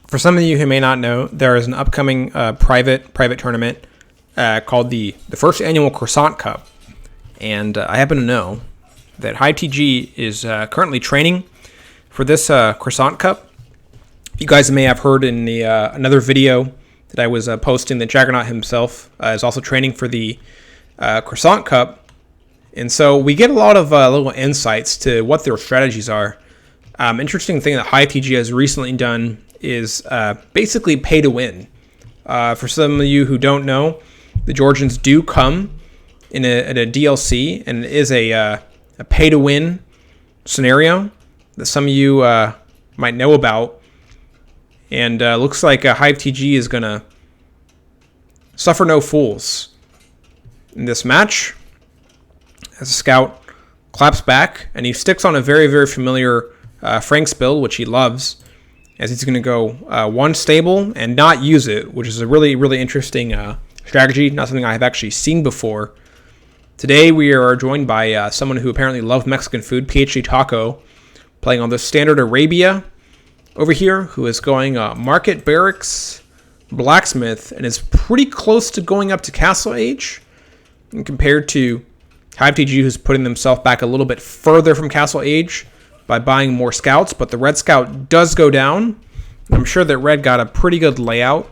For some of you who may not know, there is an upcoming private tournament called the first annual Croissant Cup. And I happen to know that HiveTg is currently training for this Croissant Cup. You guys may have heard in the another video that I was posting that Jaggernaut himself is also training for the Croissant Cup. And so we get a lot of little insights to what their strategies are. Interesting thing that HiveTg has recently done is basically pay to win. For some of you who don't know, the Georgians do come in a DLC, and it is a pay to win scenario that some of you might know about. And looks like HiveTg is going to suffer no fools in this match. As a scout claps back, and he sticks on a very, very familiar Frank's build, which he loves, as he's going to go one stable and not use it, which is a really, really interesting strategy, not something I have actually seen before. Today we are joined by someone who apparently loves Mexican food, PhdTaco, playing on the standard Arabia over here, who is going Market, Barracks, Blacksmith, and is pretty close to going up to Castle Age, and compared to HiveTg, who's putting themselves back a little bit further from Castle Age by buying more scouts, but the Red Scout does go down. I'm sure that Red got a pretty good layout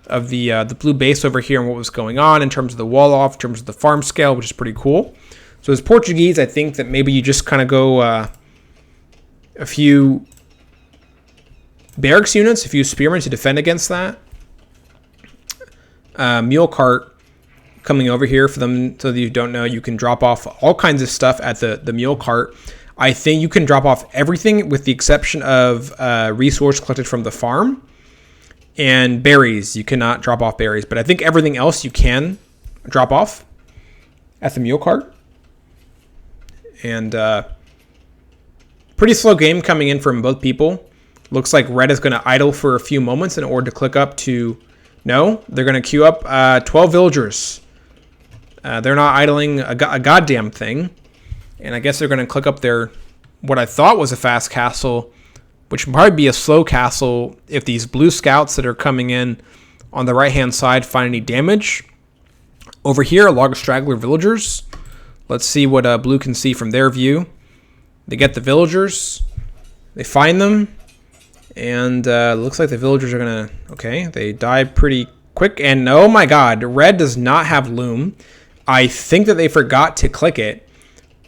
of the blue base over here and what was going on in terms of the wall off, in terms of the farm scale, which is pretty cool. So as Portuguese, I think that maybe you just kind of go a few barracks units, a few spearmen to defend against that. Mule cart coming over here for them, so that you don't know, you can drop off all kinds of stuff at the mule cart. I think you can drop off everything with the exception of resource collected from the farm and berries. You cannot drop off berries, but I think everything else you can drop off at the mule cart. And pretty slow game coming in from both people. Looks like Red is going to idle for a few moments in order to click up to... No, they're going to queue up 12 villagers. They're not idling a goddamn thing. And I guess they're going to click up their, what I thought was a fast castle, which would probably be a slow castle if these blue scouts that are coming in on the right-hand side find any damage. Over here, a log of straggler villagers. Let's see what blue can see from their view. They get the villagers. They find them. And looks like the villagers are going to... Okay, they die pretty quick. And oh my god, Red does not have Loom. I think that they forgot to click it.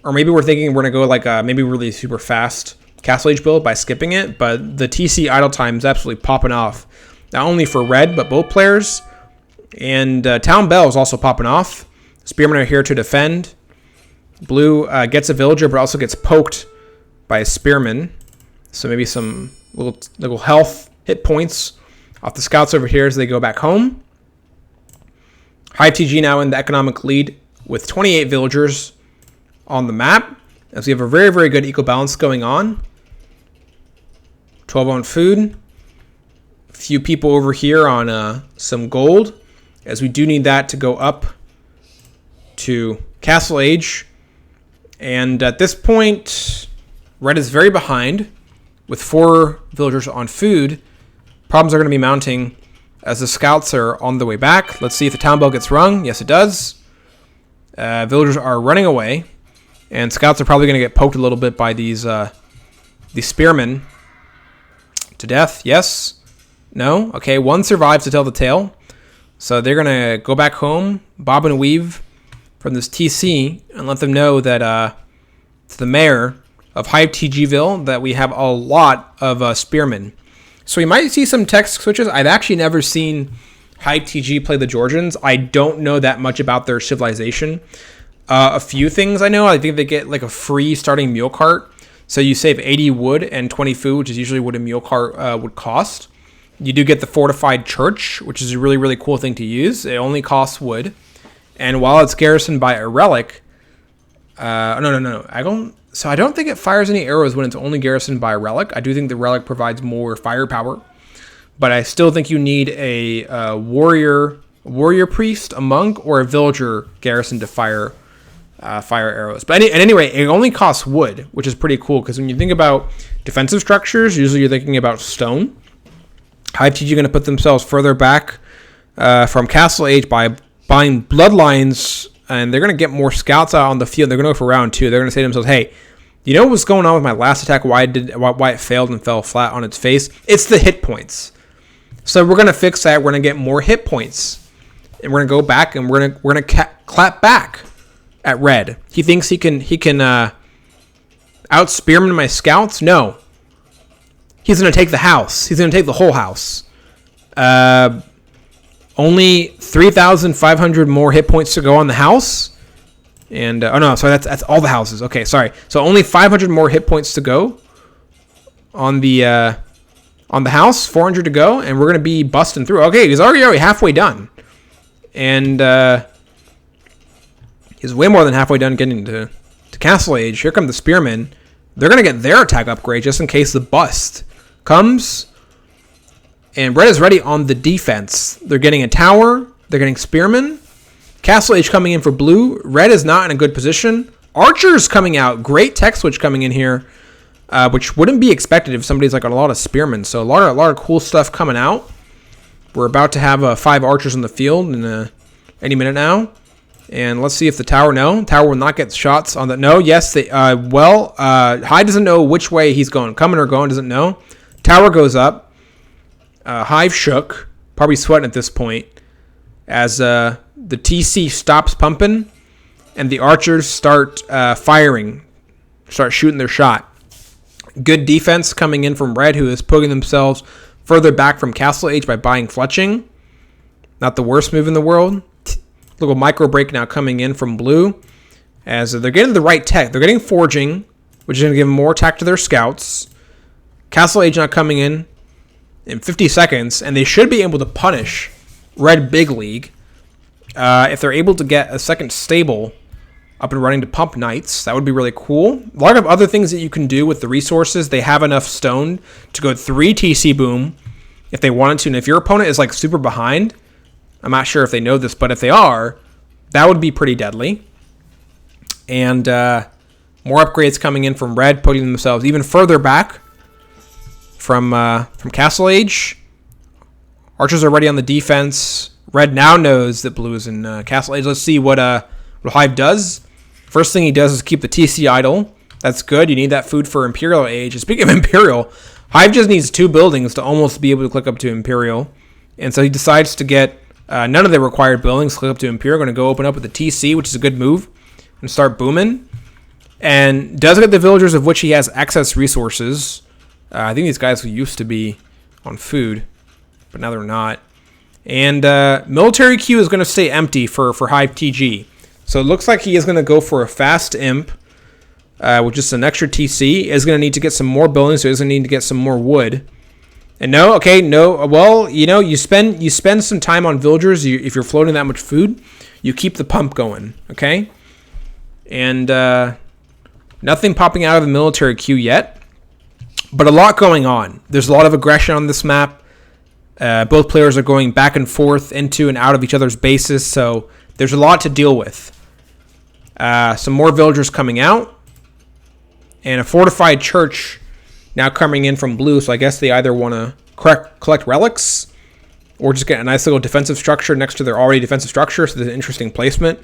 Or maybe we're thinking we're going to go like maybe really super fast Castle Age build by skipping it. But the TC idle time is absolutely popping off. Not only for Red, but both players. And Town Bell is also popping off. Spearmen are here to defend. Blue gets a villager, but also gets poked by a spearman. So maybe some little health hit points off the scouts over here as they go back home. HiveTg now in the economic lead with 28 villagers on the map, as we have a very, very good equal balance going on. 12 on food. A few people over here on some gold, as we do need that to go up to Castle Age. And at this point, Red is very behind with 4 villagers on food. Problems are going to be mounting as the scouts are on the way back. Let's see if the town bell gets rung. Yes, it does. Villagers are running away, and scouts are probably going to get poked a little bit by these spearmen to death. Yes? No? Okay, one survives to tell the tale. So they're going to go back home, bob and weave from this TC, and let them know that to the mayor of HiveTgville that we have a lot of spearmen. So we might see some text switches. I've actually never seen HiveTg play the Georgians. I don't know that much about their civilization. A few things I know. I think they get like a free starting mule cart. So you save 80 wood and 20 food, which is usually what a mule cart would cost. You do get the fortified church, which is a really, really cool thing to use. It only costs wood. And while it's garrisoned by a relic... No. I don't think it fires any arrows when it's only garrisoned by a relic. I do think the relic provides more firepower. But I still think you need a warrior priest, a monk, or a villager garrison to fire arrows. But anyway, it only costs wood, which is pretty cool, because when you think about defensive structures, usually you're thinking about stone. HiveTg going to put themselves further back from Castle Age by buying Bloodlines, and they're going to get more scouts out on the field. They're going to go for round 2. They're going to say to themselves, hey, you know what's going on with my last attack, why it failed and fell flat on its face? It's the hit points. So we're going to fix that. We're going to get more hit points. And we're going to go back and we're going to clap back at red. He thinks he can out-spearman my scouts? No. He's going to take the house. He's going to take the whole house. Only 3,500 more hit points to go on the house. And, oh no, sorry, that's all the houses. Okay, sorry. So only 500 more hit points to go on the house. 400 to go, and we're going to be busting through. Okay, he's already halfway done. And he's way more than halfway done getting to Castle Age. Here come the Spearmen. They're going to get their attack upgrade just in case the bust comes. And red is ready on the defense. They're getting a tower. They're getting Spearmen. Castle Age coming in for blue. Red is not in a good position. Archers coming out. Great tech switch coming in here, which wouldn't be expected if somebody's like on a lot of Spearmen. So a lot of cool stuff coming out. We're about to have 5 archers on the field in any minute now. And let's see if the tower, no. Tower will not get shots on the, no, yes. Hive doesn't know which way he's going. Coming or going, doesn't know. Tower goes up. Hive shook. Probably sweating at this point. As the TC stops pumping. And the archers start firing. Start shooting their shot. Good defense coming in from red, who is putting themselves further back from Castle Age by buying fletching. Not the worst move in the world. Little micro break now coming in from blue. As they're getting the right tech. They're getting forging, which is going to give them more attack to their scouts. Castle Age not coming in 50 seconds. And they should be able to punish red big league. If they're able to get a second stable up and running to pump knights, that would be really cool. A lot of other things that you can do with the resources. They have enough stone to go 3 TC boom if they wanted to. And if your opponent is like super behind, I'm not sure if they know this, but if they are, that would be pretty deadly. And more upgrades coming in from red, putting themselves even further back from Castle Age. Archers are ready on the defense. Red now knows that blue is in Castle Age. Let's see what Hive does. First thing he does is keep the TC idle. That's good. You need that food for Imperial Age. And speaking of Imperial, Hive just needs 2 buildings to almost be able to click up to Imperial. And so he decides to get none of the required buildings, click up to Imperial. Going to go open up with the TC, which is a good move, and start booming. And does get the villagers of which he has excess resources. I think these guys used to be on food, but now they're not. And military queue is going to stay empty for HiveTg. So it looks like he is going to go for a fast imp with just an extra TC. Is going to need to get some more buildings, so he's going to need to get some more wood. And no, well, you spend some time on villagers. If you're floating that much food, you keep the pump going, okay? And nothing popping out of the military queue yet, but a lot going on. There's a lot of aggression on this map. Both players are going back and forth into and out of each other's bases, so there's a lot to deal with. Some more villagers coming out, and a fortified church now coming in from blue, so I guess they either want to collect relics or just get a nice little defensive structure next to their already defensive structure, so there's an interesting placement.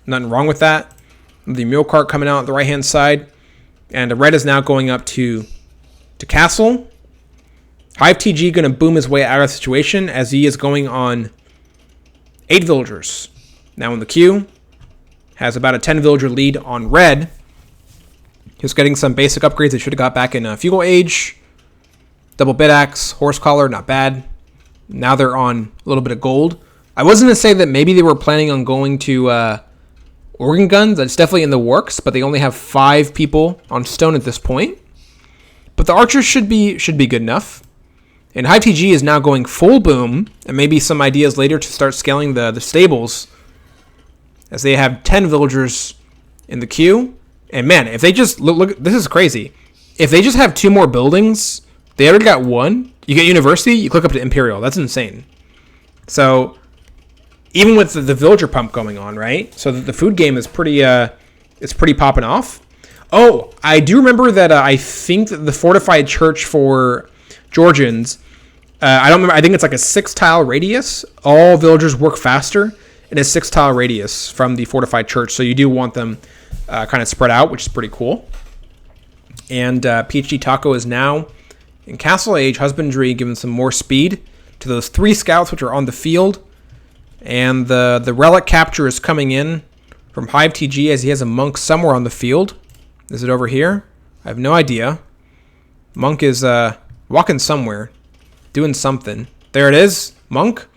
Nothing wrong with that. The mule cart coming out on the right-hand side, and the red is now going up to castle. HiveTg going to boom his way out of the situation as he is going on 8 villagers. Now in the queue, has about a 10 villager lead on red. He's getting some basic upgrades they should have got back in Feudal Age. Double bit axe, horse collar, not bad. Now they're on a little bit of gold. I was going to say that maybe they were planning on going to organ guns. That's definitely in the works, but they only have 5 people on stone at this point. But the archers should be good enough. And HiveTg is now going full boom, and maybe some ideas later to start scaling the stables, as they have 10 villagers in the queue. And man, if they just look, this is crazy. If they just have 2 more buildings, they already got 1. You get university, you click up to Imperial. That's insane. So even with the villager pump going on, right? So the food game is pretty popping off. Oh, I do remember that I think that the fortified church for Georgians I don't remember. I think it's like a 6-tile radius. All villagers work faster in a 6-tile radius from the fortified church. So you do want them kind of spread out, which is pretty cool. And PhdTaco is now in Castle Age Husbandry, giving some more speed to those 3 scouts which are on the field. And the relic capture is coming in from HiveTg as he has a monk somewhere on the field. Is it over here? I have no idea. Monk is walking somewhere, doing something. There it is. Monk.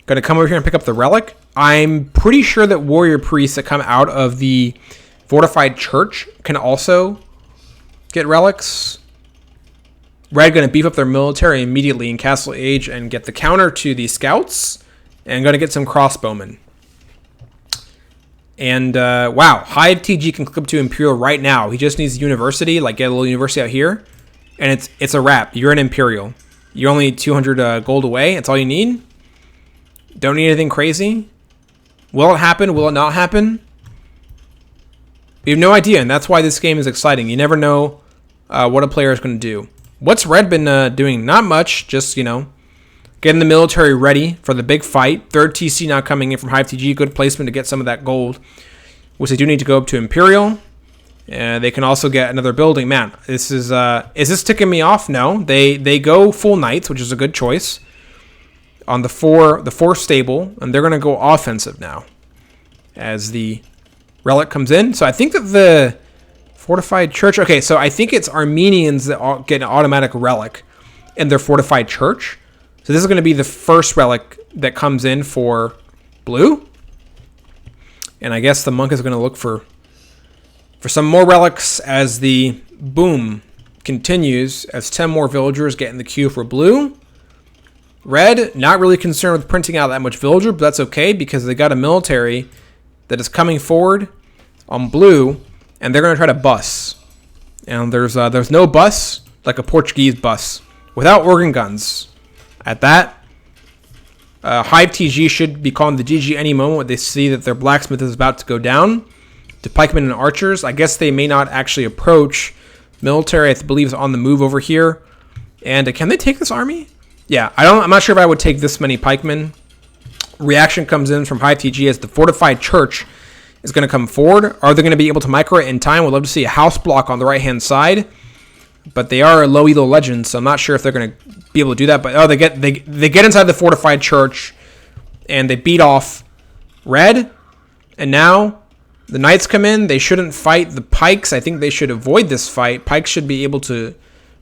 Gonna come over here and pick up the relic. I'm pretty sure that warrior priests that come out of the fortified church can also get relics. Red gonna beef up their military immediately in Castle Age and get the counter to the scouts. And gonna get some crossbowmen. And wow, HiveTg can clip to Imperial right now. He just needs University, like get a little University out here. And it's a wrap. You're an Imperial. You're only 200 gold away. That's all you need. Don't need anything crazy. Will it happen? Will it not happen? We have no idea, and that's why this game is exciting. You never know what a player is going to do. What's Red been doing? Not much. Just, you know, getting the military ready for the big fight. 3rd TC now coming in from HiveTg. Good placement to get some of that gold, which they do need to go up to Imperial. They can also get another building. Man, this is this ticking me off? No. They go full knights, which is a good choice. On the 4 stable, and they're going to go offensive now as the relic comes in. So I think that the fortified church... Okay, so I think it's Armenians that get an automatic relic in their fortified church. So this is going to be the first relic that comes in for blue. And I guess the monk is going to look for some more relics as the boom continues, as 10 more villagers get in the queue for blue. Red, not really concerned with printing out that much villager, but that's okay because they got a military that is coming forward on blue, and they're going to try to bus. And there's no bus like a Portuguese bus without organ guns. At that, HiveTg should be calling the GG any moment when they see that their blacksmith is about to go down. To pikemen and archers, I guess they may not actually approach. Military, I believe, is on the move over here. And can they take this army? Yeah, I'm not sure if I would take this many pikemen. Reaction comes in from HiveTg as the fortified church is going to come forward. Are they going to be able to micro it in time? We'd love to see a house block on the right-hand side. But they are a low elo legend, so I'm not sure if they're going to be able to do that. But they get inside the fortified church, and they beat off Red. And now the knights come in. They shouldn't fight the pikes. I think they should avoid this fight. Pikes should be able to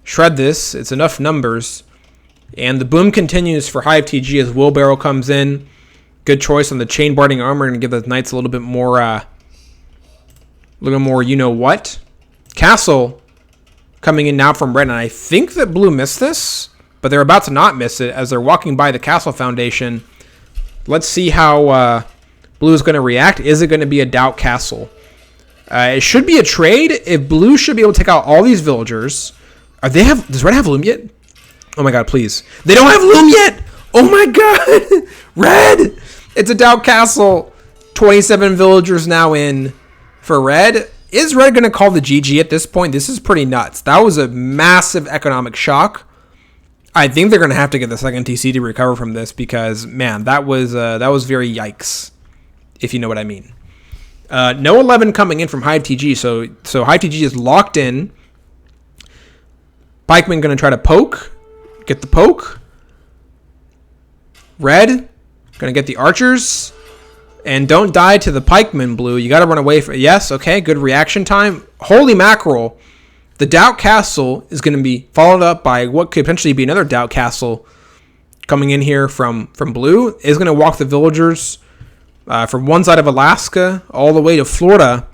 shred this. It's enough numbers. And the boom continues for HiveTg as Wheelbarrow comes in. Good choice on the chain barding armor and give the knights a little bit more, you know what. Castle coming in now from Red, and I think that blue missed this, but they're about to not miss it as they're walking by the castle foundation. Let's see how blue is going to react. Is it going to be a doubt castle? It should be a trade. If blue should be able to take out all these villagers. Does Red have loom yet? Oh my god, please. They don't have loom yet! Oh my god! Red! It's a doubt castle. 27 villagers now in for Red. Is Red going to call the GG at this point? This is pretty nuts. That was a massive economic shock. I think they're going to have to get the 2nd TC to recover from this because, man, that was very yikes, if you know what I mean. No 11 coming in from HiveTg, so HiveTg is locked in. Pikeman going to try to poke. Get the poke. Red, going to get the archers. And don't die to the pikeman, blue. You got to run away from... Yes, okay, good reaction time. Holy mackerel. The doubt castle is going to be followed up by what could potentially be another doubt castle coming in here from blue. Is going to walk the villagers from one side of Alaska all the way to Florida.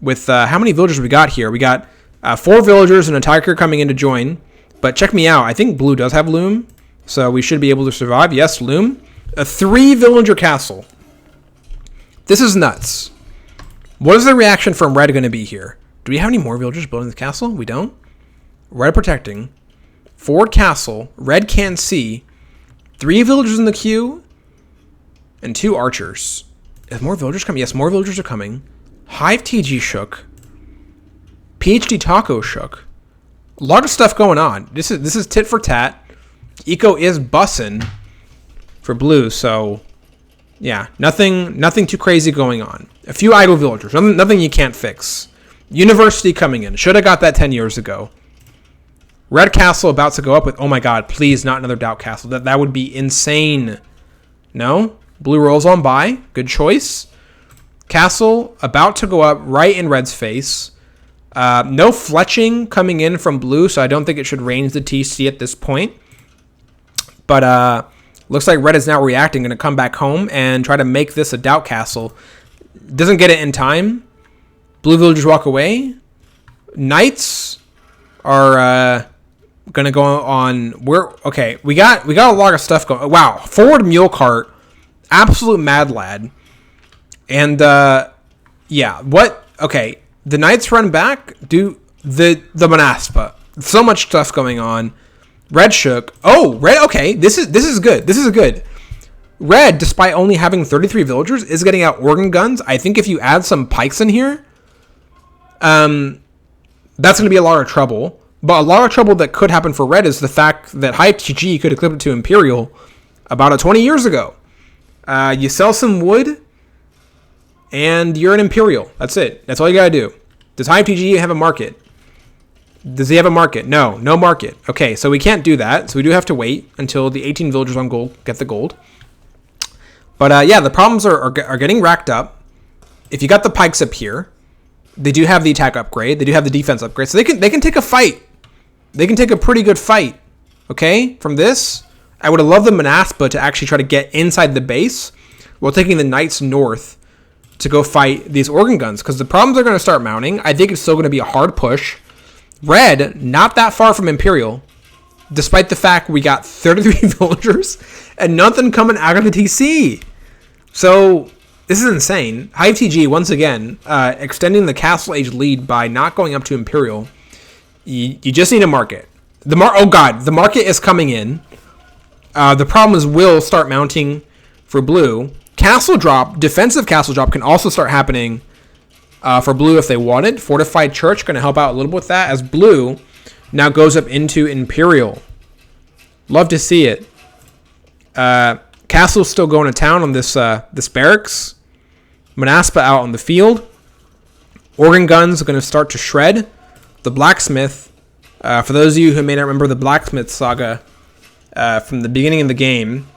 With how many villagers we got here? We got 4 villagers and a tiger coming in to join. But check me out. I think blue does have loom. So we should be able to survive. Yes, loom. A 3-villager castle. This is nuts. What is the reaction from Red going to be here? Do we have any more villagers building the castle? We don't. Red protecting. Forward castle. Red can't see. 3 villagers in the queue. And 2 archers. Is more villagers coming? Yes, more villagers are coming. HiveTg shook. PhdTaco shook. A lot of stuff going on. This is tit for tat. Eco is bussin' for blue, so yeah, nothing too crazy going on. A few idle villagers, nothing you can't fix. University coming in. Should have got that 10 years ago. Red Castle about to go up with, oh my god, please, not another Doubt Castle. That would be insane. No? Blue rolls on by. Good choice. Castle about to go up right in Red's face. No fletching coming in from blue, so I don't think it should range the TC at this point. But looks like Red is now reacting, going to come back home and try to make this a Doubt Castle. Doesn't get it in time. Blue villagers walk away. Knights are going to go on. Okay, we got a lot of stuff going. Wow, forward mule cart, absolute mad lad. And yeah, what? Okay, the Knights run back. Do the Monaspa. So much stuff going on. Red shook. Oh, Red. Okay, this is good. This is good. Red, despite only having 33 villagers, is getting out organ guns. I think if you add some pikes in here, that's going to be a lot of trouble. But a lot of trouble that could happen for Red is the fact that HiveTg could equip it to Imperial about 20 years ago. You sell some wood, and you're an Imperial. That's it. That's all you got to do. Does HiveTg have a market? Does he have a market? No market. Okay, so we can't do that. So we do have to wait until the 18 villagers on gold get the gold. But yeah, the problems are getting racked up. If you got the pikes up here, they do have the attack upgrade. They do have the defense upgrade. So they can take a fight. They can take a pretty good fight. Okay, from this, I would have loved the Monaspa to actually try to get inside the base while taking the Knights north to go fight these organ guns. Because the problems are going to start mounting. I think it's still going to be a hard push. Red, not that far from Imperial, despite the fact we got 33 villagers and nothing coming out of the TC. So this is insane. HiveTg, once again, extending the Castle Age lead by not going up to Imperial. You just need a market. Oh god, the market is coming in. The problem is will start mounting for blue. Castle drop, defensive castle drop can also start happening for blue if they wanted. Fortified Church going to help out a little bit with that as blue now goes up into Imperial. Love to see it. Castle's still going to town on this barracks. Monaspa out on the field. Organ guns are going to start to shred. The blacksmith, for those of you who may not remember the blacksmith saga from the beginning of the game,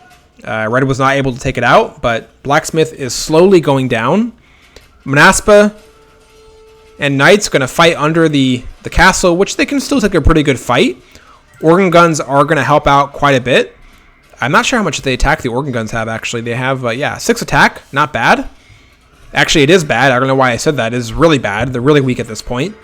Red was not able to take it out, but blacksmith is slowly going down. Monaspa and Knights going to fight under the castle, which they can still take a pretty good fight. Organ guns are going to help out quite a bit. I'm not sure how much the attack the organ guns have, actually. They have, 6 attack. Not bad. Actually, it is bad. I don't know why I said that. It is really bad. They're really weak at this point.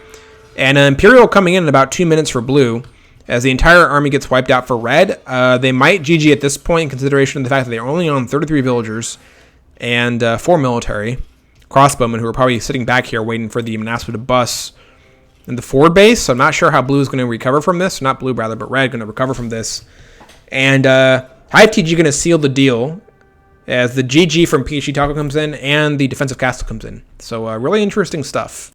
And Imperial coming in about 2 minutes for blue. As the entire army gets wiped out for Red. They might GG at this point in consideration of the fact that they're only on 33 villagers and 4 military. Crossbowmen who are probably sitting back here waiting for the Monaspa to bus in the forward base. So I'm not sure how blue is going to recover from this. Not blue, rather, but Red going to recover from this. And HiveTg going to seal the deal as the GG from PhdTaco comes in and the defensive castle comes in. So really interesting stuff.